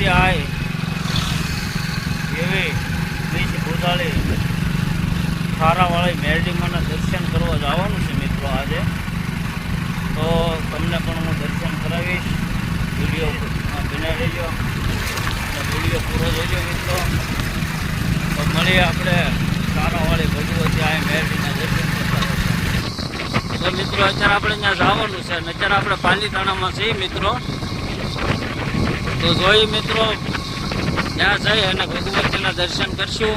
ભગવતી આય એવી બીજ ભૂતાળી ખારાવાળી મેરડીમાંના દર્શન કરવા જવાનું છે મિત્રો આજે. તો તમને પણ હું દર્શન કરાવીશ. વિડીયો બના રહેજો અને વિડીયો પૂરો જોઈજો મિત્રો. તો મળીએ આપણે ખારાવાળી ભગવતી આય મેરડીના દર્શન કરતા. તો મિત્રો અત્યારે આપણે ત્યાં જવાનું છે અને અત્યારે આપણે પાલીતાણામાં છીએ મિત્રો. તો જોઈ મિત્રો ત્યાં જઈ અને ભગવતીના દર્શન કરશું.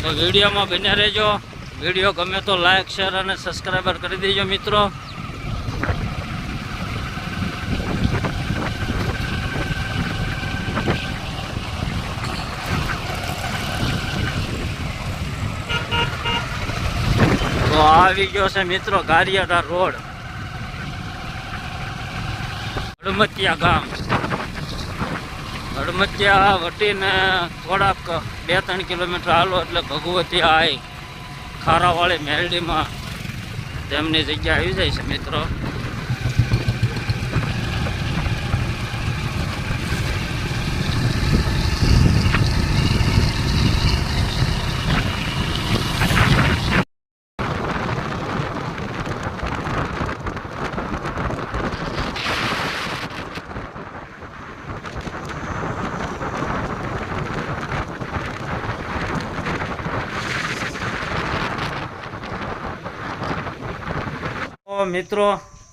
તો વિડીયોમાં બન્યા રહેજો. વિડીયો ગમે તો લાઈક શેર અને સબસ્ક્રાઈબર કરી દેજો મિત્રો. તો આવી ગયો છે મિત્રો ગારિયાધાર રોડ, હડમતિયા ગામ. હડમતિયા વટીને થોડાક 2-3 કિલોમીટર હાલો એટલે ભગવતી આય ખારાવાળી મેરડીમાં તેમની જગ્યા આવી જાય છે મિત્રો. મિત્રો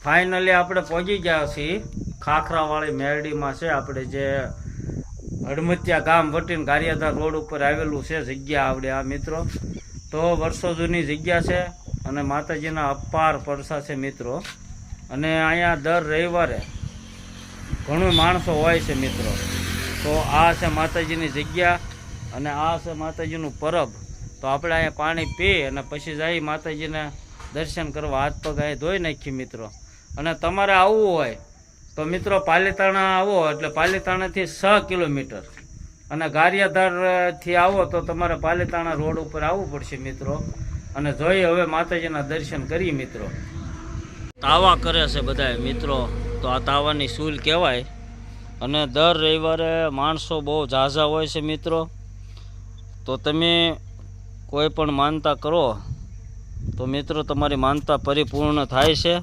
ફાઇનલી આપણે પહોંચી ગયા છીએ ખાખરાવાળી મેરડીમાં. છે આપણે જે હડમતિયા ગામ વટીને ગારિયાધાર રોડ ઉપર આવેલું છે જગ્યા આપણે આ મિત્રો. તો વર્ષો જૂની જગ્યા છે અને માતાજીના અપાર પરસા છે મિત્રો. અને અહીંયા દર રવિવારે ઘણું માણસો હોય છે મિત્રો. તો આ છે માતાજીની જગ્યા અને આ છે માતાજીનું પરબ. તો આપણે અહીંયા પાણી પી અને પછી જઈ માતાજીને દર્શન કરવા હાથ પગ અહીં ધોઈ નાખીએ મિત્રો. અને તમારે આવવું હોય તો મિત્રો પાલીતાણા આવો એટલે પાલીતાણાથી 6 કિલોમીટર અને ગારિયાધારથી આવો તો તમારે પાલીતાણા રોડ ઉપર આવવું પડશે મિત્રો. અને જોઈ હવે માતાજીના દર્શન કરીએ મિત્રો. તાવા કરે છે બધા મિત્રો. તો આ તાવાની સૂલ કહેવાય. અને દર રવિવારે માણસો બહુ ઝાઝા હોય છે મિત્રો. તો તમે કોઈ પણ માનતા કરો તો મિત્રો તમારી માનતા પરિપૂર્ણ થાય છે.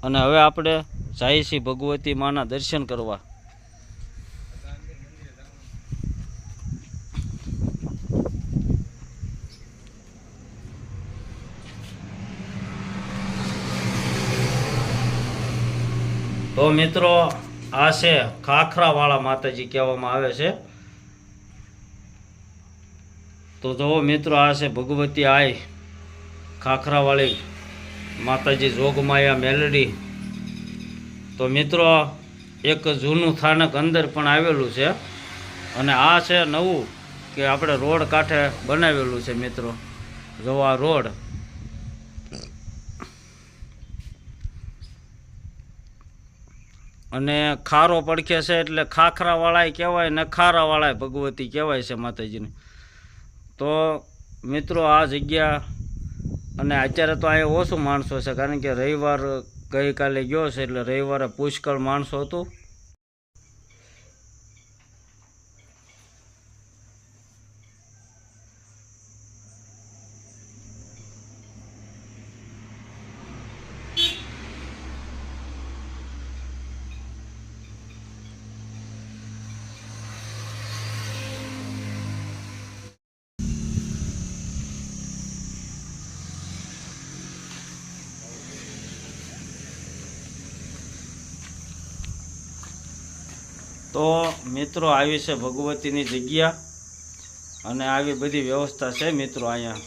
અને હવે આપણે જઈએ છીએ ભગવતી માના દર્શન કરવા. તો મિત્રો આ છે ખાખરાવાળા માતાજી કહેવામાં આવે છે. તો જુઓ મિત્રો આ છે ભગવતી આય ખાખરાવાળી માતાજી જોગમાયા મેલડી. તો મિત્રો એક જૂનું સ્થાનક અંદર પણ આવેલું છે અને આ છે નવું કે આપણે રોડ કાંઠે બનાવેલું છે મિત્રો. જો આ રોડ અને ખારો પડખે છે એટલે ખાખરાવાળાય કહેવાય ને ખારાવાળાય ભગવતી કહેવાય છે માતાજીને. તો મિત્રો આ જગ્યા અને અત્યારે તો અહીંયા ઓછું માણસો છે કારણ કે રવિવાર ગઈકાલે ગયો છે એટલે રવિવારે પુષ્કળ માણસો હતું. તો મિત્રો આવી છે ભગવતીની જગ્યા અને આવી બધી વ્યવસ્થા છે મિત્રો. અહીંયા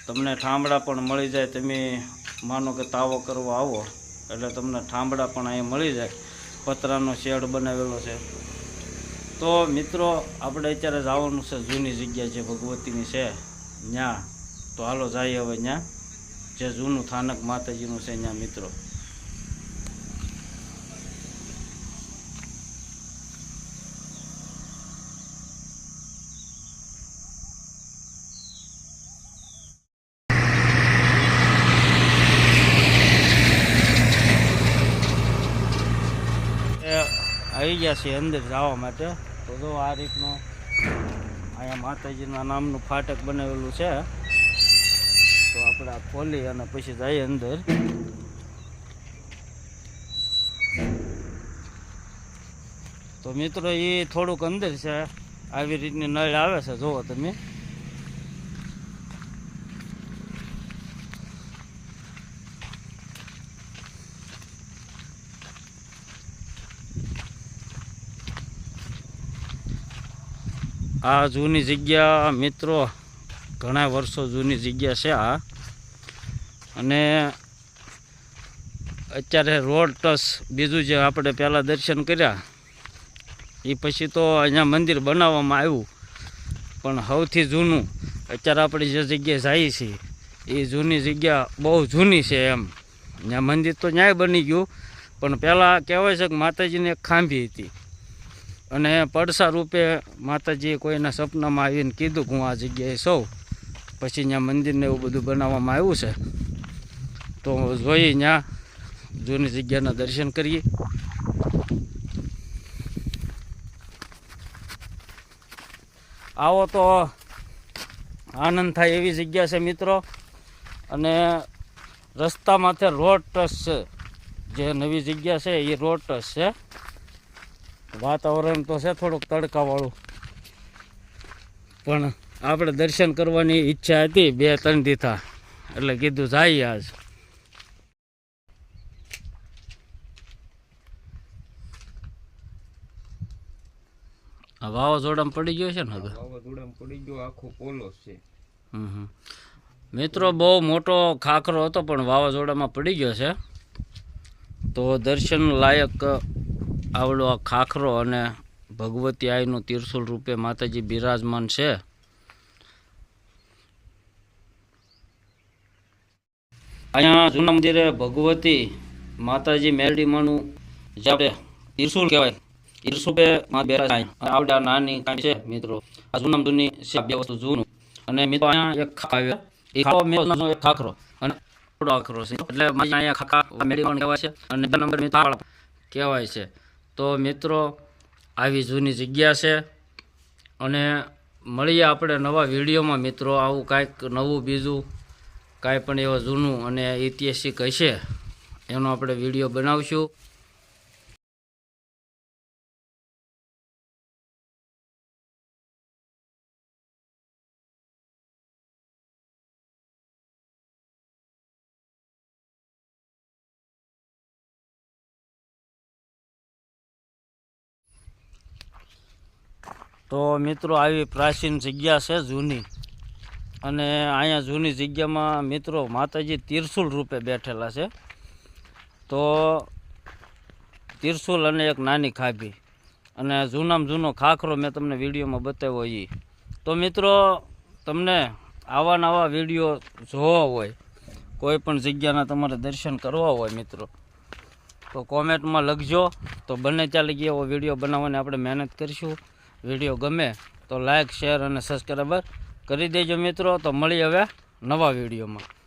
તમને ઠામડા પણ મળી જાય. તમે માનો કે તાવો કરવા આવો એટલે તમને ઠામડા પણ અહીંયા મળી જાય. પતરાનો શેડ બનાવેલો છે. તો મિત્રો આપણે અત્યારે જવાનું છે જૂની જગ્યા જે ભગવતીની છે ત્યાં. તો હાલો જઈએ હવે ત્યાં જે જૂનું સ્થાનક માતાજીનું છે ત્યાં મિત્રો. આવી ગયા છીએ અંદર જવા માટે. તો જો આ રીતનું અહીંયા માતાજીના નામનું ફાટક બનાવેલું છે. તો આપણે આ ખોલી અને પછી જઈએ અંદર. તો મિત્રો એ થોડુંક અંદર છે, આવી રીતની નળ આવે છે, જુઓ તમે. આ જૂની જગ્યા મિત્રો, ઘણા વર્ષો જૂની જગ્યા છે આ. અને અત્યારે રોડ ટચ બીજું જે આપણે પહેલાં દર્શન કર્યા એ પછી તો અહીંયા મંદિર બનાવવામાં આવ્યું, પણ સૌથી જૂનું અત્યારે આપણે જે જગ્યાએ જઈએ છીએ એ જૂની જગ્યા બહુ જૂની છે એમ. ત્યાં મંદિર તો ન્યાય બની ગયું, પણ પહેલાં કહેવાય છે કે માતાજીને એક ખાંભી હતી અને પડસા રૂપે માતાજીએ કોઈના સપનામાં આવીને કીધું કે હું આ જગ્યાએ સૌ, પછી ત્યાં મંદિરને એવું બધું બનાવવામાં આવ્યું છે. તો જોઈએ ત્યાં જૂની જગ્યાના દર્શન કરીએ. આવો તો આનંદ થાય એવી જગ્યા છે મિત્રો. અને રસ્તા માથે રોડ ટચ છે, જે નવી જગ્યા છે એ રોડ ટચ છે. વાતાવરણ તો છે થોડુંક તડકાવાળું, પણ આપણે દર્શન કરવાની ઈચ્છા હતી 2-3 દીથા, એટલે કીધું જઈએ આજ. વાવાઝોડામાં પડી ગયો છે ને? વાવાઝોડામાં પડી ગયો, આખો પોલો છે. મિત્રો બહુ મોટો ખાખરો હતો પણ વાવાઝોડામાં પડી ગયો છે. તો દર્શન લાયક આવડો આ ખાખરો અને ભગવતી આઈનું તિરસુલ રૂપે માતાજી બિરાજમાન છે. અહીંયા જૂના મંદિરે ભગવતી માતાજી મેરડીમાંનું જે આપણે તિરસુલ કહેવાય, તિરસુપે માં બિરાજ આવડા નાની કાંઈ છે મિત્રો. આ જૂનામાં જૂની છે, બે વસ્તુ જૂનું. અને મિત્રો અહીંયા એક ખાખરો આવ્યો, એ ખાખરો એક ખાખરો અને ખાખરો છે, એટલે અહીંયા ખાખા મેરડીમાં કહેવાય છે અને નંબર મિત્રો કહેવાય છે. તો મિત્રો આવી જૂની જગ્યા છે. અને મળીએ આપણે નવા વિડીયોમાં મિત્રો. આવું કાંઈક નવું બીજું કાંઈ પણ એવા જૂનું અને ઐતિહાસિક હશે એનો આપણે વિડીયો બનાવશું. તો મિત્રો આવી પ્રાચીન જગ્યા છે જૂની. અને અહીંયા જૂની જગ્યામાં મિત્રો માતાજી તિરસુલ રૂપે બેઠેલા છે. તો તિરસુલ અને એક નાની ખાભી અને જૂનામાં જૂનો ખાખરો મેં તમને વિડીયોમાં બતાવ્યો એ. તો મિત્રો તમને આવા નવા વિડીયો જોવા હોય, કોઈ પણ જગ્યાના તમારે દર્શન કરવા હોય મિત્રો, તો કોમેન્ટમાં લખજો. તો બને ત્યાં લગી એવો વિડીયો બનાવવાની આપણે મહેનત કરીશું. વિડીયો ગમે તો લાઈક, શેર અને સબસ્ક્રાઈબર કરી દેજો મિત્રો. તો મળી હવે નવા વિડીયોમાં.